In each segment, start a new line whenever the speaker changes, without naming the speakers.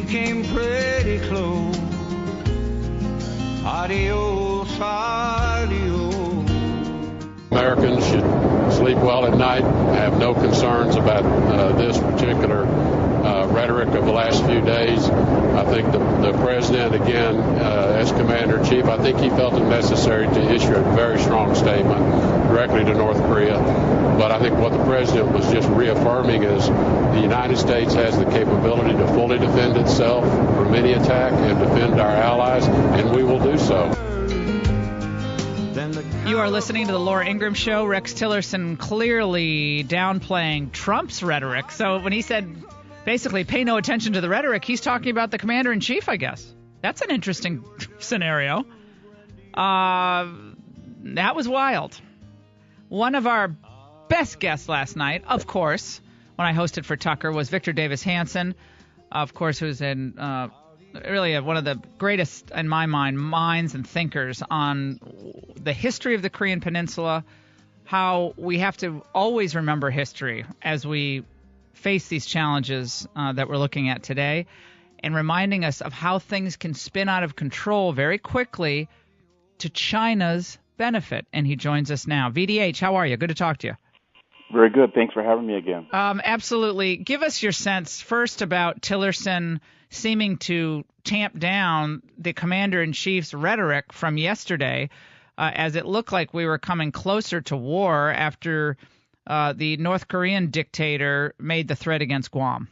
we came pretty close. Adios, adios.
Americans should sleep well at night. I have no concerns about this particular rhetoric of the last few days. I think the president, again, as commander-in-chief, I think he felt it necessary to issue a very strong statement directly to North Korea. But I think what the president was just reaffirming is the United States has the capability to fully defend itself from any attack and defend our allies, and we will do so.
You are listening to the Laura Ingraham Show. Rex Tillerson clearly downplaying Trump's rhetoric. So when he said basically pay no attention to the rhetoric, he's talking about the commander-in-chief, I guess. That's an interesting scenario. That was wild. One of our best guests last night, of course, when I hosted for Tucker, was Victor Davis Hanson, of course, who's in really one of the greatest, in my mind, minds and thinkers on the history of the Korean Peninsula, how we have to always remember history as we face these challenges that we're looking at today, and reminding us of how things can spin out of control very quickly to China's benefit. And he joins us now. VDH, how are you? Good to talk to you.
Very good. Thanks for having me again.
Absolutely. Give us your sense first about Tillerson seeming to tamp down the commander-in-chief's rhetoric from yesterday, as it looked like we were coming closer to war after the North Korean dictator made the threat against Guam.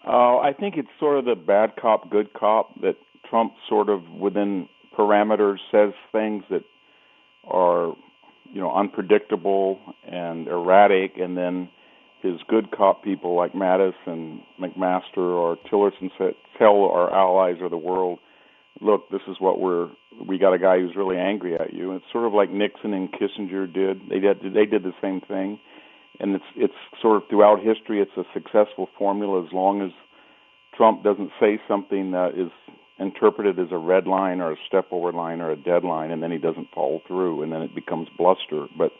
I think it's sort of the bad cop, good cop, that Trump sort of within parameters says things that are, unpredictable and erratic, and then his good cop people like Mattis and McMaster or Tillerson tell our allies or the world, look, this is what we got a guy who's really angry at you. And it's sort of like Nixon and Kissinger did. They did the same thing. And it's sort of throughout history, it's a successful formula as long as Trump doesn't say something that is interpreted as a red line or a step over line or a deadline, and then he doesn't follow through, and then it becomes bluster. But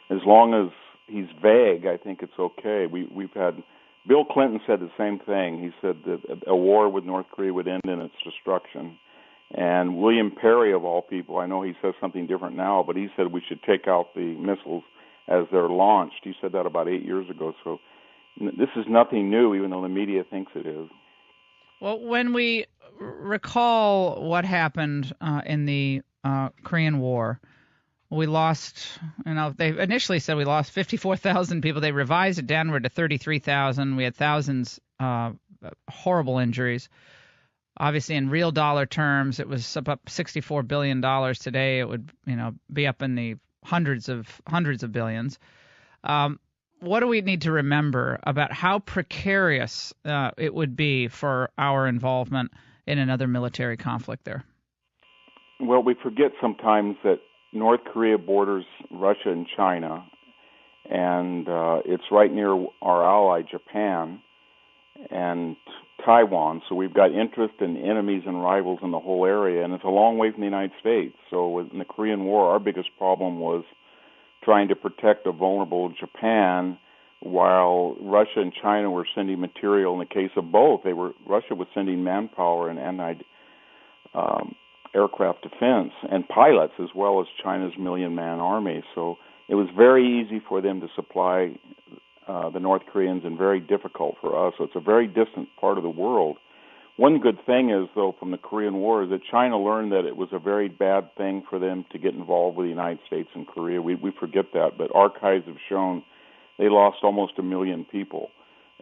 as long as he's vague, I think it's okay. We've had Bill Clinton said the same thing. He said that a war with North Korea would end in its destruction. And William Perry, of all people, I know he says something different now, but he said we should take out the missiles as they're launched. He said that about 8 years ago. So this is nothing new, even though the media thinks it is.
Well, when we recall what happened in the Korean War, we lost, they initially said we lost 54,000 people. They revised it downward to 33,000. We had thousands horrible injuries. Obviously, in real dollar terms, it was up $64 billion today. It would, be up in the hundreds of billions. What do we need to remember about how precarious it would be for our involvement in another military conflict there?
Well, we forget sometimes that North Korea borders Russia and China, and it's right near our ally Japan and Taiwan. So we've got interest and enemies and rivals in the whole area, and it's a long way from the United States. So in the Korean War, our biggest problem was trying to protect a vulnerable Japan, while Russia and China were sending material. In the case of both, Russia was sending manpower and aircraft defense and pilots, as well as China's million-man army. So it was very easy for them to supply the North Koreans and very difficult for us. So it's a very distant part of the world. One good thing is, though, from the Korean War is that China learned that it was a very bad thing for them to get involved with the United States and Korea. We forget that, but archives have shown they lost almost 1 million people,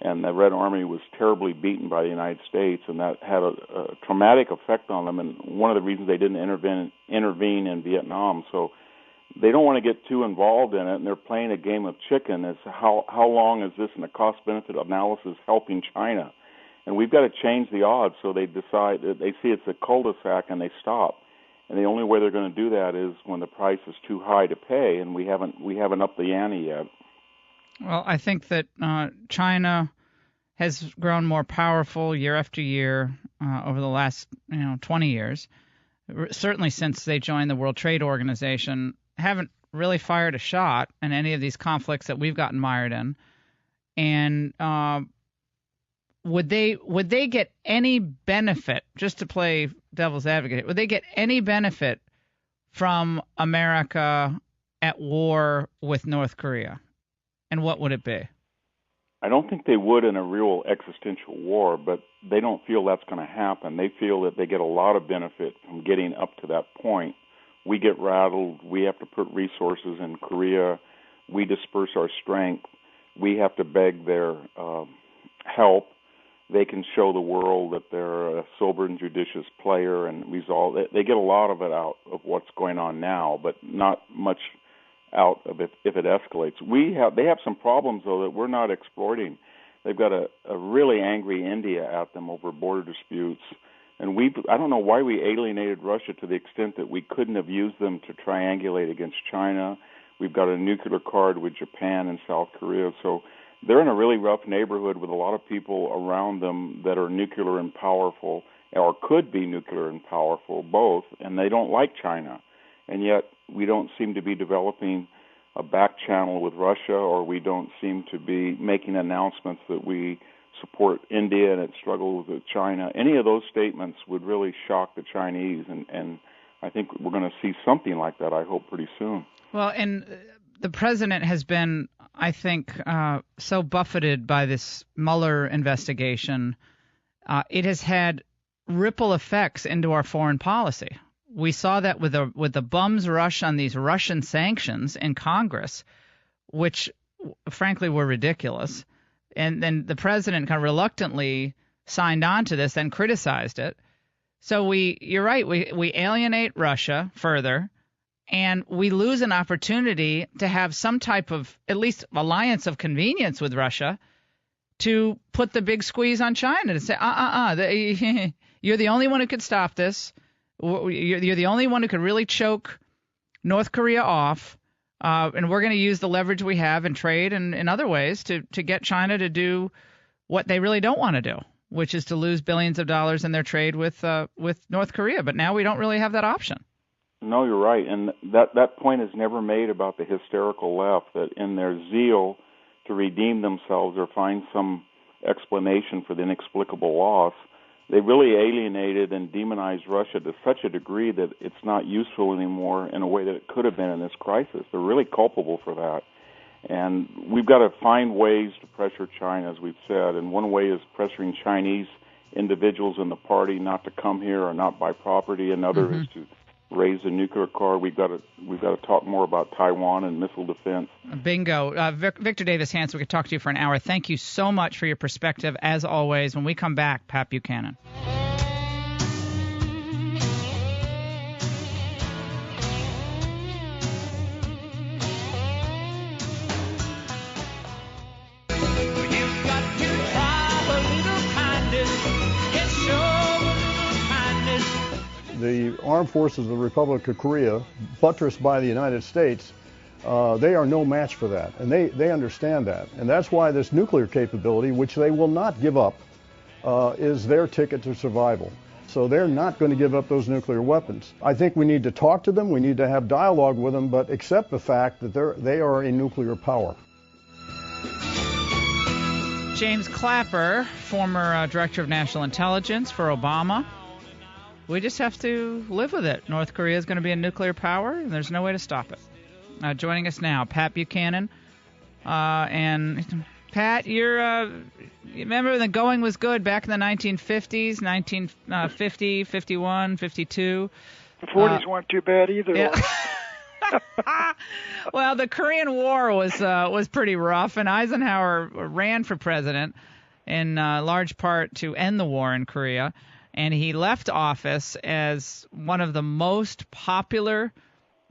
and the Red Army was terribly beaten by the United States, and that had a traumatic effect on them, and one of the reasons they didn't intervene in Vietnam. So they don't want to get too involved in it, and they're playing a game of chicken as to how long is this in the cost-benefit analysis helping China. And we've got to change the odds so they decide that they see it's a cul-de-sac and they stop. And the only way they're going to do that is when the price is too high to pay, and we haven't upped the ante yet.
Well, I think that China has grown more powerful year after year over the last 20 years. Certainly since they joined the World Trade Organization, haven't really fired a shot in any of these conflicts that we've gotten mired in. And would they get any benefit, just to play devil's advocate, would they get any benefit from America at war with North Korea? And what would it be?
I don't think they would in a real existential war, but they don't feel that's going to happen. They feel that they get a lot of benefit from getting up to that point. We get rattled. We have to put resources in Korea. We disperse our strength. We have to beg their help. They can show the world that they're a sober and judicious player and resolve. They get a lot of it out of what's going on now, but not much out of it if it escalates. They have some problems though that we're not exploiting. They've got a really angry India at them over border disputes, and I don't know why we alienated Russia to the extent that we couldn't have used them to triangulate against China. We've got a nuclear card with Japan and South Korea, so they're in a really rough neighborhood with a lot of people around them that are nuclear and powerful, or could be nuclear and powerful, both, and they don't like China. And yet we don't seem to be developing a back channel with Russia, or we don't seem to be making announcements that we support India and its struggle with China. Any of those statements would really shock the Chinese, and I think we're going to see something like that, I hope, pretty soon.
Well, and the president has been, I think, so buffeted by this Mueller investigation. It has had ripple effects into our foreign policy. We saw that with the bum's rush on these Russian sanctions in Congress, which, frankly, were ridiculous. And then the president kind of reluctantly signed on to this and criticized it. So you're right, we alienate Russia further, and we lose an opportunity to have some type of, at least, alliance of convenience with Russia to put the big squeeze on China to say, you're the only one who could stop this. You're the only one who could really choke North Korea off, and we're going to use the leverage we have in trade and in other ways to get China to do what they really don't want to do, which is to lose billions of dollars in their trade with North Korea. But now we don't really have that option.
No, you're right, and that point is never made about the hysterical left, that in their zeal to redeem themselves or find some explanation for the inexplicable loss, they really alienated and demonized Russia to such a degree that it's not useful anymore in a way that it could have been in this crisis. They're really culpable for that. And we've got to find ways to pressure China, as we've said, and one way is pressuring Chinese individuals in the party not to come here or not buy property. Another is to raise the nuclear card. We've got to talk more about Taiwan and missile defense.
Bingo. Victor Davis Hanson, we could talk to you for an hour. Thank you so much for your perspective, as always. When we come back, Pat Buchanan.
The armed forces of the Republic of Korea, buttressed by the United States, they are no match for that, and they understand that. And that's why this nuclear capability, which they will not give up, is their ticket to survival. So they're not going to give up those nuclear weapons. I think we need to talk to them, we need to have dialogue with them, but accept the fact that they are a nuclear power.
James Clapper, former Director of National Intelligence for Obama. We just have to live with it. North Korea is going to be a nuclear power, and there's no way to stop it. Joining us now, Pat Buchanan. And Pat, you remember the going was good back in the 1950s, 1950, 51, 52.
The 40s weren't too bad either.
Yeah. Well, the Korean War was pretty rough, and Eisenhower ran for president in large part to end the war in Korea. And he left office as one of the most popular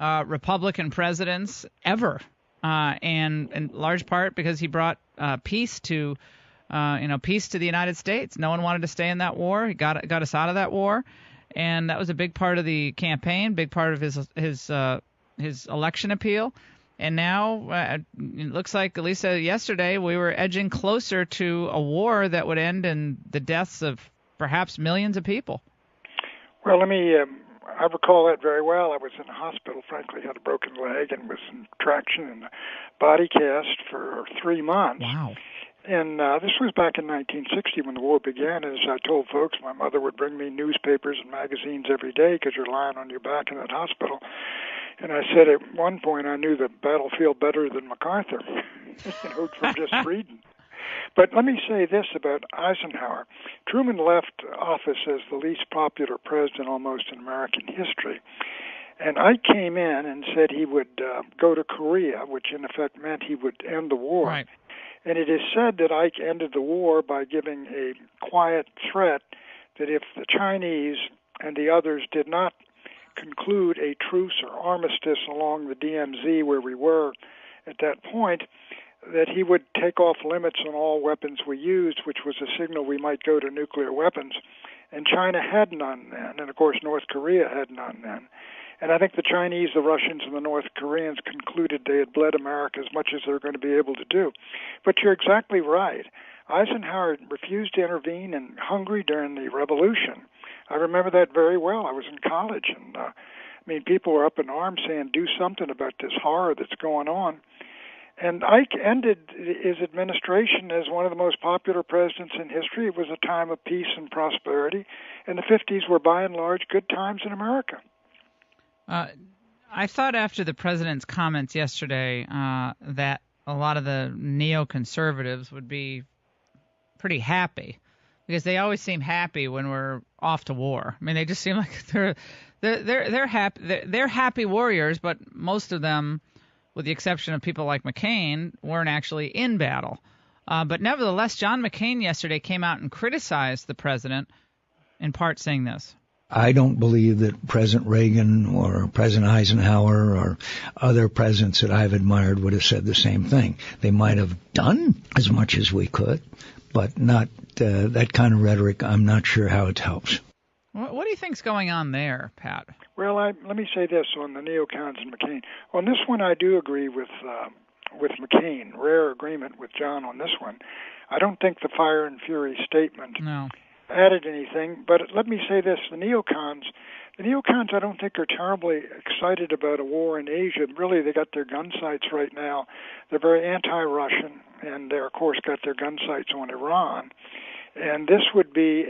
Republican presidents ever, and in large part because he brought peace to the United States. No one wanted to stay in that war. He got us out of that war, and that was a big part of the campaign, big part of his election appeal. And now it looks like, at least yesterday, we were edging closer to a war that would end in the deaths of perhaps millions of people.
Well, I recall that very well. I was in a hospital, frankly, had a broken leg and was in traction and a body cast for 3 months.
Wow.
And this was back in 1960 when the war began. And as I told folks, my mother would bring me newspapers and magazines every day because you're lying on your back in that hospital. And I said at one point I knew the battlefield better than MacArthur, from just reading. But let me say this about Eisenhower. Truman left office as the least popular president almost in American history. And I came in and said he would go to Korea, which in effect meant he would end the war.
Right.
And it is said that Ike ended the war by giving a quiet threat that if the Chinese and the others did not conclude a truce or armistice along the DMZ where we were at that point, that he would take off limits on all weapons we used, which was a signal we might go to nuclear weapons. And China had none then, and of course North Korea had none then. And I think the Chinese, the Russians, and the North Koreans concluded they had bled America as much as they were going to be able to do. But you're exactly right. Eisenhower refused to intervene in Hungary during the revolution. I remember that very well. I was in college, and people were up in arms saying, do something about this horror that's going on. And Ike ended his administration as one of the most popular presidents in history. It was a time of peace and prosperity, and the 50s were by and large good times in America.
I thought after the president's comments yesterday that a lot of the neoconservatives would be pretty happy, because they always seem happy when we're off to war. I mean, they just seem like they're happy. They're happy warriors, but most of them, with the exception of people like McCain, weren't actually in battle. But nevertheless, John McCain yesterday came out and criticized the president, in part saying this.
I don't believe that President Reagan or President Eisenhower or other presidents that I've admired would have said the same thing. They might have done as much as we could, but not that kind of rhetoric. I'm not sure how it helps.
What do you think's going on there, Pat?
Well, let me say this on the neocons and McCain. On this one, I do agree with McCain. Rare agreement with John on this one. I don't think the fire and fury statement added anything. But let me say this: the neocons, I don't think are terribly excited about a war in Asia. Really, they got their gun sights right now. They're very anti-Russian, and they're of course got their gun sights on Iran. And this would be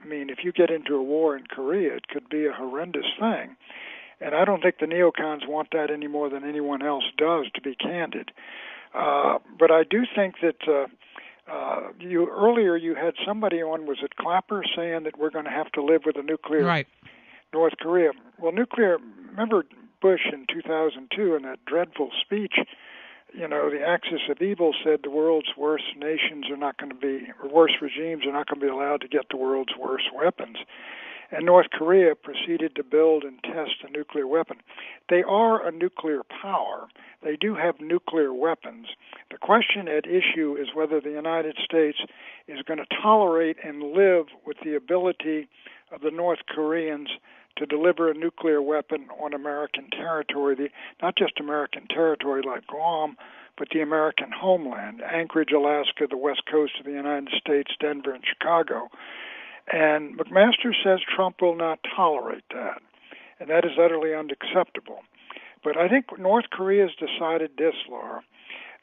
if you get into a war in Korea, it could be a horrendous thing. And I don't think the neocons want that any more than anyone else does, to be candid. But I do think that earlier you had somebody on, was it Clapper, saying that we're going to have to live with a nuclear North Korea. Well, remember Bush in 2002 in that dreadful speech, the axis of evil said the world's worst nations are not going to be, or worst regimes are not going to be allowed to get the world's worst weapons. And North Korea proceeded to build and test a nuclear weapon. They are a nuclear power. They do have nuclear weapons. The question at issue is whether the United States is going to tolerate and live with the ability of the North Koreans to deliver a nuclear weapon on American territory, not just American territory like Guam, but the American homeland, Anchorage, Alaska, the west coast of the United States, Denver, and Chicago. And McMaster says Trump will not tolerate that, and that is utterly unacceptable. But I think North Korea has decided this, Laura,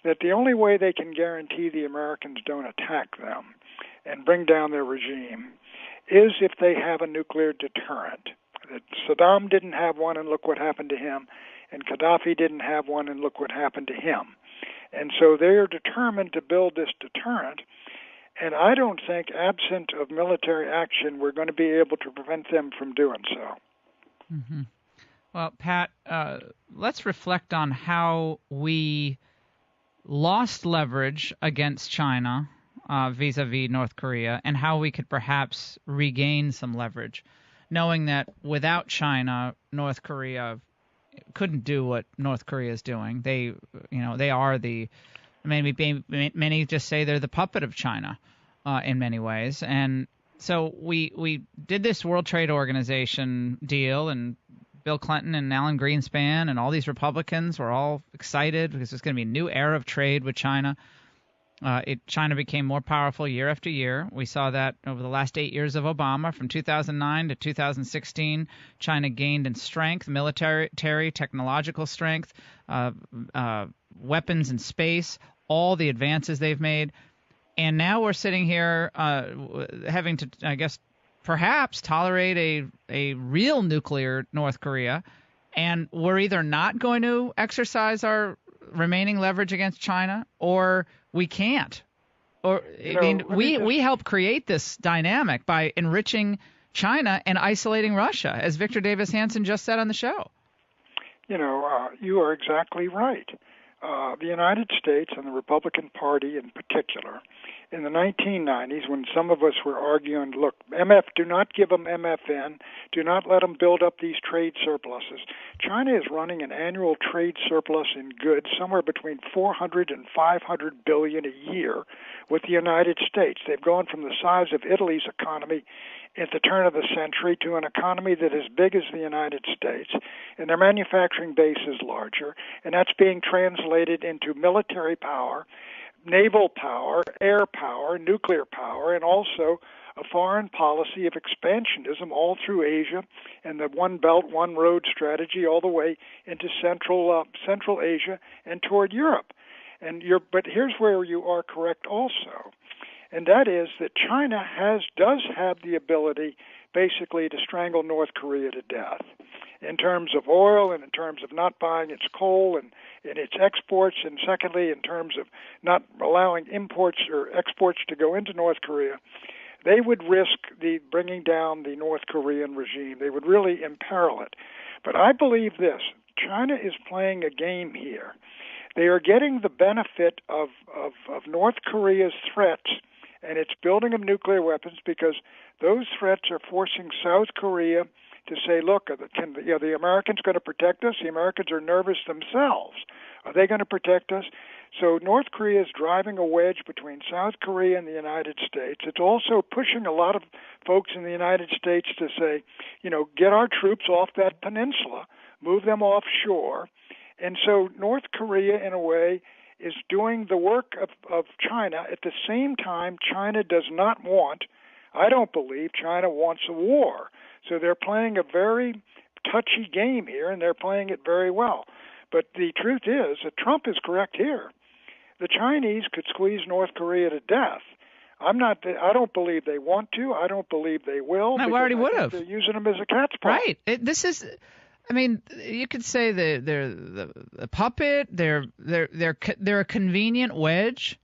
that the only way they can guarantee the Americans don't attack them and bring down their regime is if they have a nuclear deterrent. That Saddam didn't have one, and look what happened to him, and Gaddafi didn't have one, and look what happened to him. And so they are determined to build this deterrent, and I don't think, absent of military action, we're going to be able to prevent them from doing so.
Mm-hmm. Well, Pat, let's reflect on how we lost leverage against China vis-a-vis North Korea, and how we could perhaps regain some leverage, knowing that without China, North Korea couldn't do what North Korea is doing. They are many just say they're the puppet of China in many ways. And so we did this World Trade Organization deal, and Bill Clinton and Alan Greenspan and all these Republicans were all excited because there's going to be a new era of trade with China. China became more powerful year after year. We saw that over the last 8 years of Obama. From 2009 to 2016, China gained in strength, military, technological strength, weapons and space, all the advances they've made. And now we're sitting here having to, I guess, perhaps tolerate a real nuclear North Korea. And we're either not going to exercise our remaining leverage against China, or we can't. Or we help create this dynamic by enriching China and isolating Russia, as Victor Davis Hanson just said on the show.
You are exactly right. The United States and the Republican Party in particular, in the 1990s, when some of us were arguing, look, do not give them MFN, do not let them build up these trade surpluses. China is running an annual trade surplus in goods somewhere between 400 and 500 billion a year with the United States. They've gone from the size of Italy's economy at the turn of the century to an economy that is big as the United States, and their manufacturing base is larger, and that's being translated into military power, naval power, air power, nuclear power, and also a foreign policy of expansionism all through Asia and the One Belt, One Road strategy all the way into Central Asia and toward Europe. But here's where you are correct also, and that is that China does have the ability basically to strangle North Korea to death in terms of oil and in terms of not buying its coal and its exports, and secondly, in terms of not allowing imports or exports to go into North Korea. They would risk bringing down the North Korean regime. They would really imperil it. But I believe this. China is playing a game here. They are getting the benefit of North Korea's threats and its building of nuclear weapons, because those threats are forcing South Korea to say, look, the Americans going to protect us? The Americans are nervous themselves. Are they going to protect us? So North Korea is driving a wedge between South Korea and the United States. It's also pushing a lot of folks in the United States to say, get our troops off that peninsula, move them offshore. And so North Korea, in a way, is doing the work of China. At the same time, China does not want, I don't believe China wants a war. So they're playing a very touchy game here, and they're playing it very well. But the truth is that Trump is correct here. The Chinese could squeeze North Korea to death. I don't believe they want to. I don't believe they will.
No, we already would have.
They're using them as a cat's paw.
Right. You could say they're the puppet. They're a convenient wedge,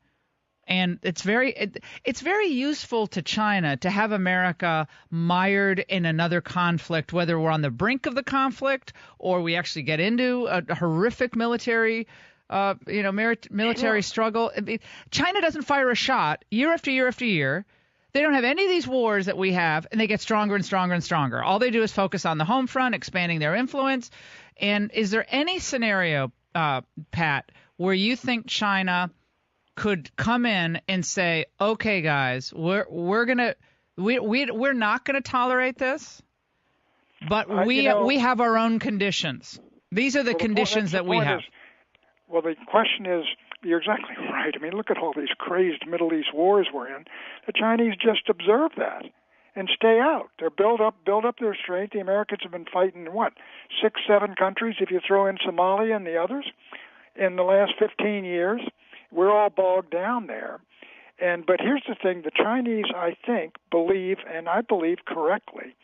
and it's very useful to China to have America mired in another conflict, whether we're on the brink of the conflict or we actually get into a horrific military struggle. China doesn't fire a shot year after year after year. They don't have any of these wars that we have, and they get stronger and stronger and stronger. All they do is focus on the home front, expanding their influence. And is there any scenario, Pat, where you think China could come in and say, "Okay, guys, we're not gonna tolerate this, but we have our own conditions. These are the conditions that we have."
Well, the question is, you're exactly right. I mean, look at all these crazed Middle East wars we're in. The Chinese just observe that and stay out. They're build up their strength. The Americans have been fighting, 6, 7 countries, if you throw in Somalia and the others, in the last 15 years. We're all bogged down there. But here's the thing. The Chinese, I think, believe, and I believe correctly,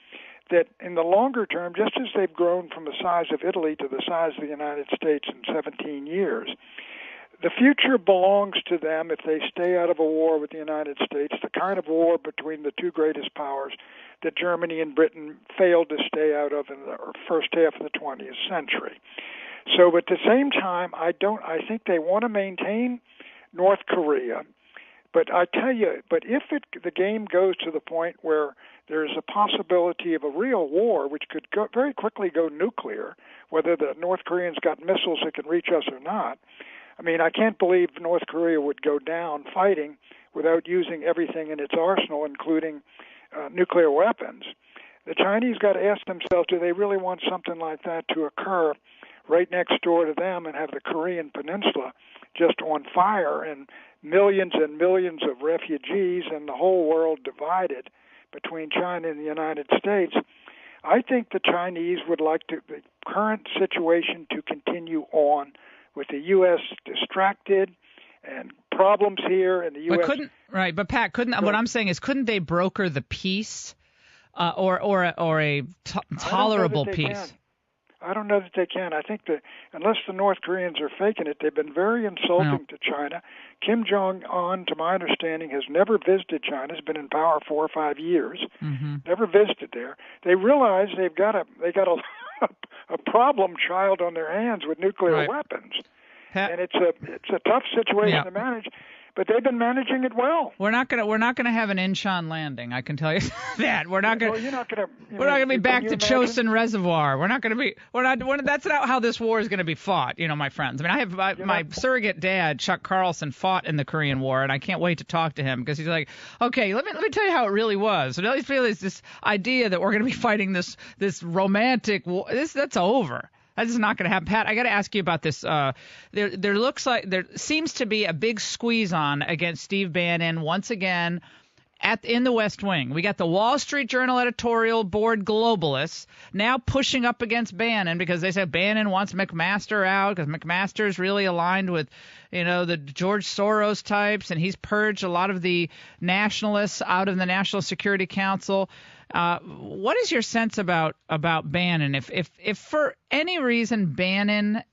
that in the longer term, just as they've grown from the size of Italy to the size of the United States in 17 years, the future belongs to them if they stay out of a war with the United States, the kind of war between the two greatest powers that Germany and Britain failed to stay out of in the first half of the 20th century. So at the same time, I think they want to maintain North Korea. But I tell you, if the game goes to the point where there's a possibility of a real war, which could very quickly go nuclear, whether the North Koreans got missiles that can reach us or not, I mean, I can't believe North Korea would go down fighting without using everything in its arsenal, including nuclear weapons. The Chinese got to ask themselves, do they really want something like that to occur right next door to them and have the Korean Peninsula just on fire and millions of refugees and the whole world divided between China and the United States? I think the Chinese would like the current situation to continue on, with the U.S. distracted and problems here in the U.S.
But Pat, what I'm saying is, couldn't they broker the peace, or a tolerable peace?
I don't know that they can. I think that unless the North Koreans are faking it, they've been very insulting to China. Kim Jong-un, to my understanding, has never visited China. Has been in power 4 or 5 years. Never visited there. They realize they got a problem child on their hands with nuclear weapons, and it's a tough situation to manage. But they've been managing it well.
We're not gonna have an Incheon landing. I can tell you that. We're not gonna be back to Chosin Reservoir. That's not how this war is gonna be fought. My friends. I mean, I have my surrogate dad, Chuck Carlson, fought in the Korean War, and I can't wait to talk to him because he's like, okay, let me tell you how it really was. So now he's feeling this idea that we're gonna be fighting this romantic war. That's over. That's just not going to happen. Pat, I got to ask you about this. There seems to be a big squeeze on against Steve Bannon once again in the West Wing. We got the Wall Street Journal editorial board globalists now pushing up against Bannon because they said Bannon wants McMaster out because McMaster is really aligned with, the George Soros types, and he's purged a lot of the nationalists out of the National Security Council. What is your sense about Bannon? If for any reason Bannon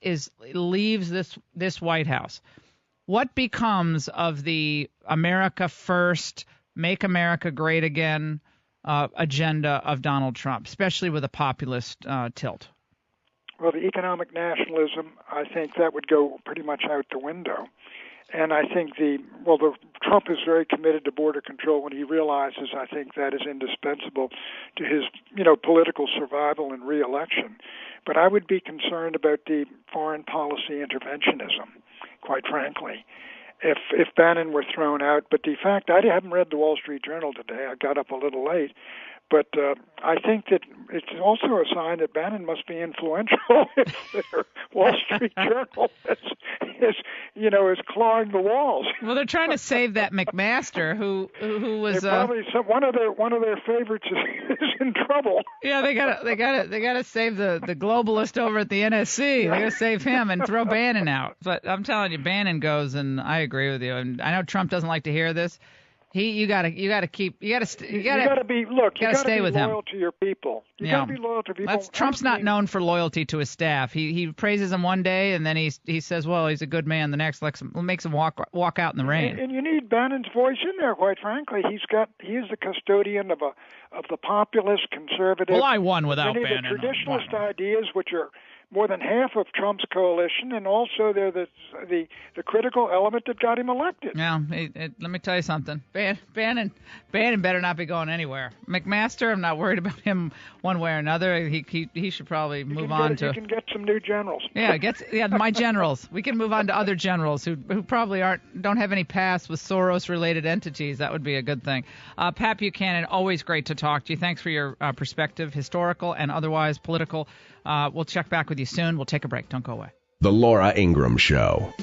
leaves this White House, what becomes of the America First, Make America Great Again agenda of Donald Trump, especially with a populist tilt?
Well, the economic nationalism, I think that would go pretty much out the window. And I think Trump is very committed to border control when he realizes, I think, that is indispensable to his, political survival and reelection. But I would be concerned about the foreign policy interventionism, quite frankly, if Bannon were thrown out. But the fact, I haven't read the Wall Street Journal today. I got up a little late. But I think that it's also a sign that Bannon must be influential if their Wall Street Journal is clawing the walls.
Well, they're trying to save that McMaster, who was
probably one of their favorites is in trouble.
Yeah, they gotta save the globalist over at the NSC. They gotta save him and throw Bannon out. But I'm telling you, Bannon goes, and I agree with you. And I know Trump doesn't like to hear this. You gotta stay with him.
Loyal to your people. You gotta be loyal to people.
Trump's not known for loyalty to his staff. He praises them one day and then he says, well, he's a good man the next, makes him walk out in the rain.
And you need Bannon's voice in there, quite frankly. He is the custodian of the populist conservative.
Well, I won without Bannon.
The traditionalist ideas, which are more than half of Trump's coalition, and also they're the critical element that got him elected.
Yeah, let me tell you something. Bannon better not be going anywhere. McMaster, I'm not worried about him one way or another. He should probably move on to.
You can get some new generals.
Yeah, my generals. We can move on to other generals who probably don't have any past with Soros-related entities. That would be a good thing. Pat Buchanan, always great to talk to you. Thanks for your perspective, historical and otherwise political. We'll check back with you soon. We'll take a break. Don't go away.
The Laura Ingraham Show.